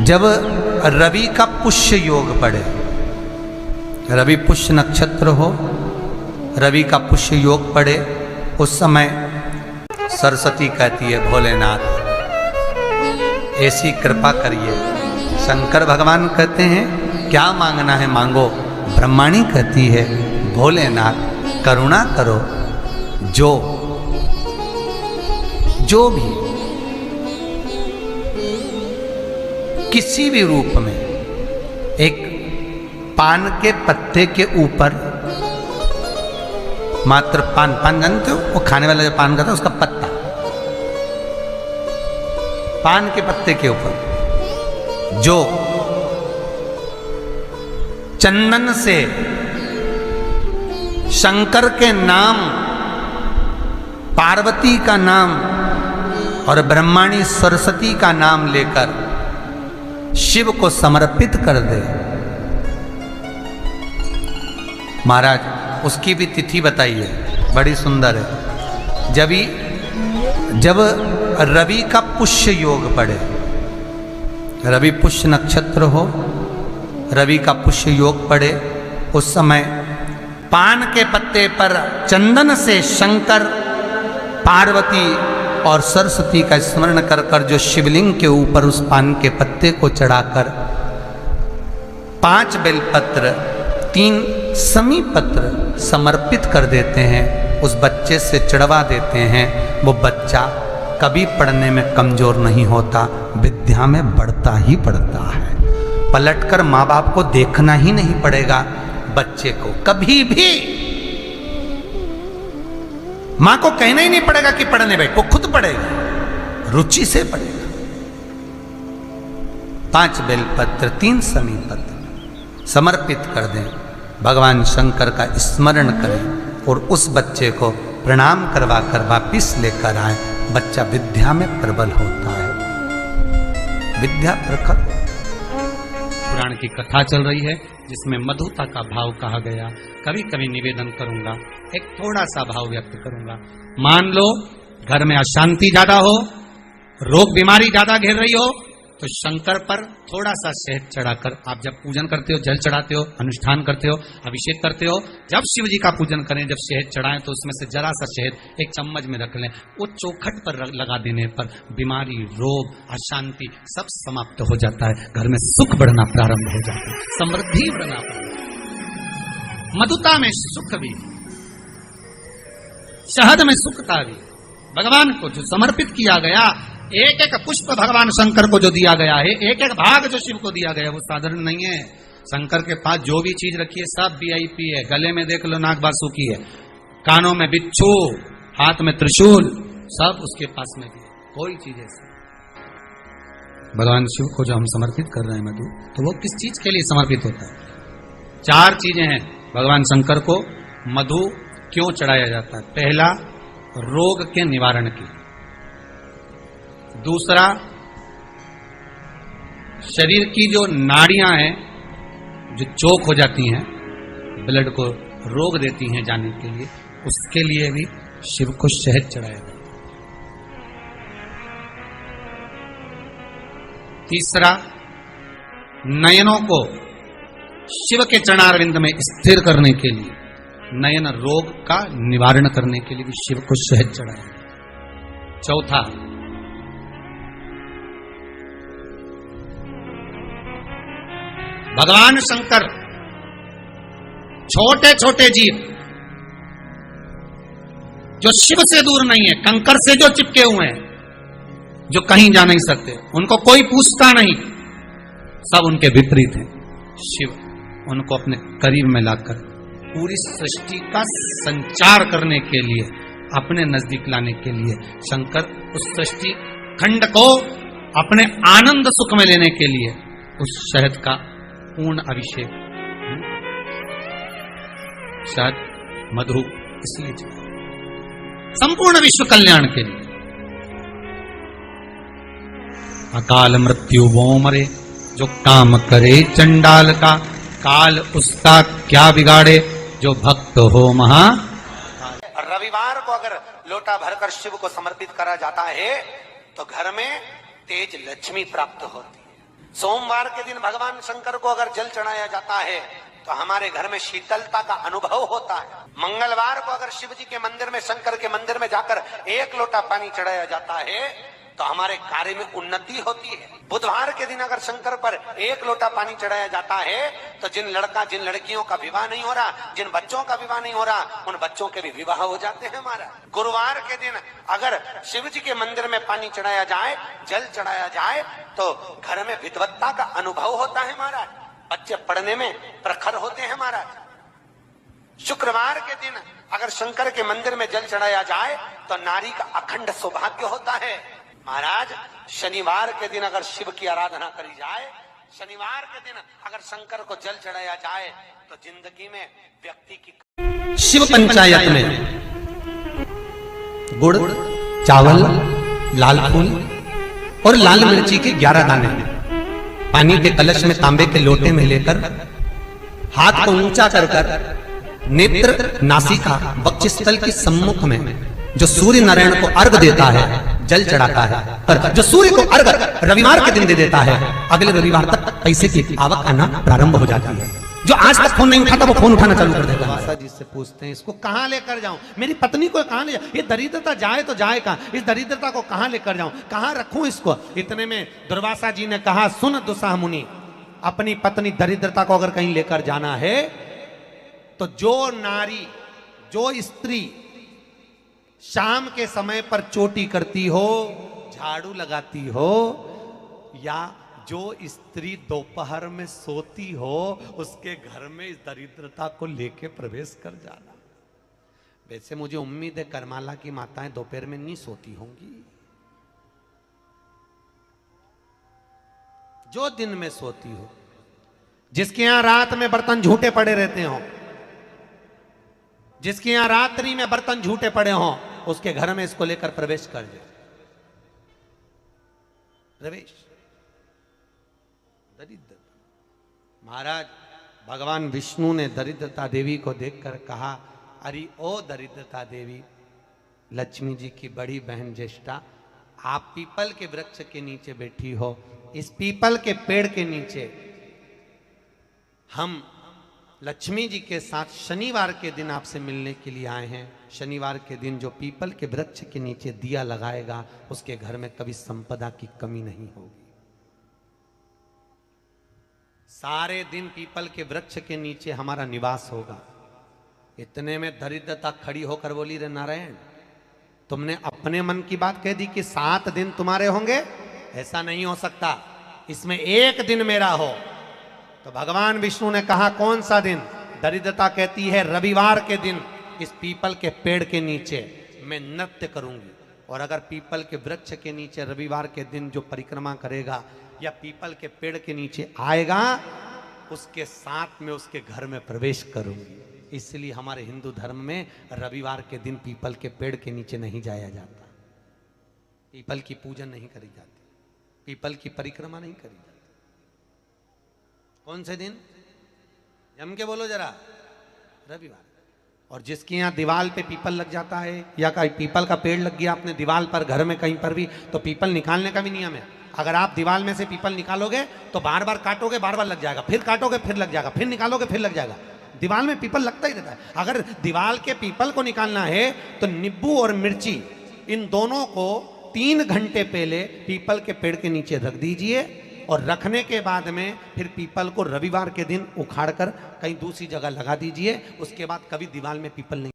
जब रवि का पुष्य योग पड़े, रवि पुष्य नक्षत्र हो, रवि का पुष्य योग पड़े, उस समय सरस्वती कहती है भोलेनाथ ऐसी कृपा करिए। शंकर भगवान कहते हैं क्या मांगना है मांगो। ब्रह्माणी कहती है भोलेनाथ करुणा करो, जो भी किसी भी रूप में एक पान के पत्ते के ऊपर, मात्र पान जानते हो, वो खाने वाला जो पान खाता है उसका पत्ता, पान के पत्ते के ऊपर जो चंदन से शंकर के नाम, पार्वती का नाम और ब्रह्माणी सरस्वती का नाम लेकर शिव को समर्पित कर दे, महाराज उसकी भी तिथि बताइए, बड़ी सुंदर है। जब रवि का पुष्य योग पड़े, रवि पुष्य नक्षत्र हो, रवि का पुष्य योग पड़े, उस समय पान के पत्ते पर चंदन से शंकर, पार्वती और सरस्वती का स्मरण कर कर जो शिवलिंग के ऊपर उस पान के पत्ते को चढ़ाकर 5 बेलपत्र 3 समी पत्र समर्पित कर देते हैं, उस बच्चे से चढ़वा देते हैं, वो बच्चा कभी पढ़ने में कमजोर नहीं होता, विद्या में बढ़ता ही बढ़ता है। पलटकर माँ बाप को देखना ही नहीं पड़ेगा बच्चे को, कभी भी मां को कहना ही नहीं पड़ेगा कि पढ़ने बैठ, वो खुद पढ़ेगा, रुचि से पढ़ेगा। 5 बेलपत्र 3 समी पत्र समर्पित कर दें, भगवान शंकर का स्मरण करें और उस बच्चे को प्रणाम करवा कर वापिस लेकर आए। बच्चा विद्या में प्रबल होता है, विद्या प्रखर। पुराण की कथा चल रही है जिसमें मधुता का भाव कहा गया। कभी कभी निवेदन करूंगा, एक थोड़ा सा भाव व्यक्त करूंगा। मान लो घर में अशांति ज्यादा हो, रोग बीमारी ज्यादा घेर रही हो, तो शंकर पर थोड़ा सा शहद चढ़ाकर आप जब पूजन करते हो, जल चढ़ाते हो, अनुष्ठान करते हो, अभिषेक करते हो, जब शिव जी का पूजन करें, जब शहद चढ़ाएं तो उसमें से जरा सा शहद एक चम्मच में रख लें। वो चौखट पर लगा देने पर बीमारी, रोग, अशांति सब समाप्त हो जाता है, घर में सुख बढ़ना प्रारंभ हो जाता है, समृद्धि बढ़ना प्रारंभ। मधुता में सुख भी, शहद में सुखता भी। भगवान को जो समर्पित किया गया, एक एक पुष्प भगवान शंकर को जो दिया गया है, एक एक भाग जो शिव को दिया गया है, वो साधारण नहीं है। शंकर के पास जो भी चीज रखी है सब वीआईपी है। गले में देख लो नाग बासुकी है, कानों में बिच्छू, हाथ में त्रिशूल, सब उसके पास में भी है। कोई चीज ऐसी भगवान शिव को जो हम समर्पित कर रहे हैं मधु, तो वो किस चीज के लिए समर्पित होता है? 4 चीजें हैं भगवान शंकर को मधु क्यों चढ़ाया जाता है। पहला, रोग के निवारण की। दूसरा, शरीर की जो नाड़ियां हैं जो चोक हो जाती हैं, ब्लड को रोक देती हैं जाने के लिए, उसके लिए भी शिव को शहद चढ़ाया जाता है। तीसरा, नयनों को शिव के चरणारविंद में स्थिर करने के लिए, नयन रोग का निवारण करने के लिए भी शिव को शहद चढ़ाया जाता है। चौथा, भगवान शंकर छोटे छोटे जीव जो शिव से दूर नहीं है, कंकर से जो चिपके हुए हैं, जो कहीं जा नहीं सकते, उनको कोई पूछता नहीं, सब उनके विपरीत हैं। शिव उनको अपने करीब में लाकर पूरी सृष्टि का संचार करने के लिए, अपने नजदीक लाने के लिए, शंकर उस सृष्टि खंड को अपने आनंद सुख में लेने के लिए उस शहद का पूर्ण अभिषेक, शहद मधु इसलिए संपूर्ण विश्व कल्याण के लिए। अकाल मृत्यु वो मरे जो काम करे चंडाल का, काल उसका क्या बिगाड़े जो भक्त हो महा। रविवार को अगर लोटा भरकर शिव को समर्पित करा जाता है तो घर में तेज लक्ष्मी प्राप्त होती है। सोमवार के दिन भगवान शंकर को अगर जल चढ़ाया जाता है तो हमारे घर में शीतलता का अनुभव होता है। मंगलवार को अगर शिव जी के मंदिर में, शंकर के मंदिर में जाकर 1 लोटा पानी चढ़ाया जाता है तो हमारे कार्य में उन्नति होती है। बुधवार के दिन अगर शंकर पर 1 लोटा पानी चढ़ाया जाता है तो जिन लड़कियों का विवाह नहीं हो रहा, जिन बच्चों का विवाह नहीं हो रहा, उन बच्चों के भी विवाह हो जाते हैं हमारा। गुरुवार के दिन अगर शिव जी के मंदिर में पानी चढ़ाया जाए, जल चढ़ाया जाए तो घर में विद्वत्ता का अनुभव होता है हमारा, बच्चे पढ़ने में प्रखर होते हैं महाराज। शुक्रवार के दिन अगर शंकर के मंदिर में जल चढ़ाया जाए तो नारी का अखंड सौभाग्य होता है महाराज। शनिवार के दिन अगर शिव की आराधना करी जाए, शनिवार के दिन अगर शंकर को जल चढ़ाया जाए तो जिंदगी में व्यक्ति की शिव पंचायत में गुड़, चावल, लाल फूल और लाल मिर्ची के 11 दाने पानी के कलश में तांबे के लोटे में लेकर हाथ को ऊंचा कर नेत्र, नासिका, वक्षस्थल के सम्मुख में जो सूर्य नारायण को अर्घ देता है, जल चढ़ाता है, पर जो सूर्य को अर्घ रविवार के दिन दे देता है, अगले रविवार तक पैसे की आवक आना प्रारंभ हो जाती है। जो आज तक फोन नहीं उठाता वो फोन उठाना चालू कर देता है। दुर्वासा जी से पूछते हैं, इसको कहां लेकर जाऊं, मेरी पत्नी को कहां ले जाऊं, ये दरिद्रता जाए तो जाए कहां, इस दरिद्रता को कहां लेकर जाऊं, कहां रखूं इसको। इतने में दुर्वासा जी ने कहा, सुन दुस्साह मुनि, अपनी पत्नी दरिद्रता को अगर कहीं लेकर जाना है तो जो नारी, जो स्त्री शाम के समय पर चोटी करती हो, झाड़ू लगाती हो, या जो स्त्री दोपहर में सोती हो, उसके घर में इस दरिद्रता को लेके प्रवेश कर जाना। वैसे मुझे उम्मीद है करमाला की माताएं दोपहर में नहीं सोती होंगी, जो दिन में सोती हो, जिसके यहां रात में बर्तन झूठे पड़े रहते हो, जिसके यहां रात्रि में बर्तन झूठे पड़े हों, उसके घर में इसको लेकर प्रवेश कर जाए। प्रवेश दरिद्र महाराज, भगवान विष्णु ने दरिद्रता देवी को देखकर कहा, अरे ओ दरिद्रता देवी, लक्ष्मी जी की बड़ी बहन ज्येष्ठा, आप पीपल के वृक्ष के नीचे बैठी हो, इस पीपल के पेड़ के नीचे हम लक्ष्मी जी के साथ शनिवार के दिन आपसे मिलने के लिए आए हैं। शनिवार के दिन जो पीपल के वृक्ष के नीचे दिया लगाएगा, उसके घर में कभी संपदा की कमी नहीं होगी। सारे दिन पीपल के वृक्ष के नीचे हमारा निवास होगा। इतने में दरिद्रता खड़ी होकर बोली, रे नारायण, तुमने अपने मन की बात कह दी कि 7 दिन तुम्हारे होंगे, ऐसा नहीं हो सकता, इसमें 1 दिन मेरा हो। तो भगवान विष्णु ने कहा, कौन सा दिन? दरिद्रता कहती है, रविवार के दिन इस पीपल के पेड़ के नीचे मैं नृत्य करूंगी, और अगर पीपल के वृक्ष के नीचे रविवार के दिन जो परिक्रमा करेगा या पीपल के पेड़ के नीचे आएगा, उसके साथ में उसके घर में प्रवेश करूंगी। इसलिए हमारे हिंदू धर्म में रविवार के दिन पीपल के पेड़ के नीचे नहीं जाया जाता, पीपल की पूजन नहीं करी जाती, पीपल की परिक्रमा नहीं करी जाती। कौन से दिन? जम के बोलो जरा, रविवार। और जिसके यहाँ दीवार पे पीपल लग जाता है, या कहीं पीपल का पेड़ लग गया अपने दीवार पर, घर में कहीं पर भी, तो पीपल निकालने का भी नियम है। अगर आप दीवार में से पीपल निकालोगे तो बार बार काटोगे, बार बार लग जाएगा, फिर काटोगे फिर लग जाएगा, फिर निकालोगे फिर लग जाएगा। दीवार में पीपल लगता ही रहता है। अगर दीवार के पीपल को निकालना है तो नींबू और मिर्ची, इन दोनों को 3 घंटे पहले पीपल के पेड़ के नीचे रख दीजिए, और रखने के बाद में फिर पीपल को रविवार के दिन उखाड़कर कहीं दूसरी जगह लगा दीजिए। उसके बाद कभी दीवार में पीपल नहीं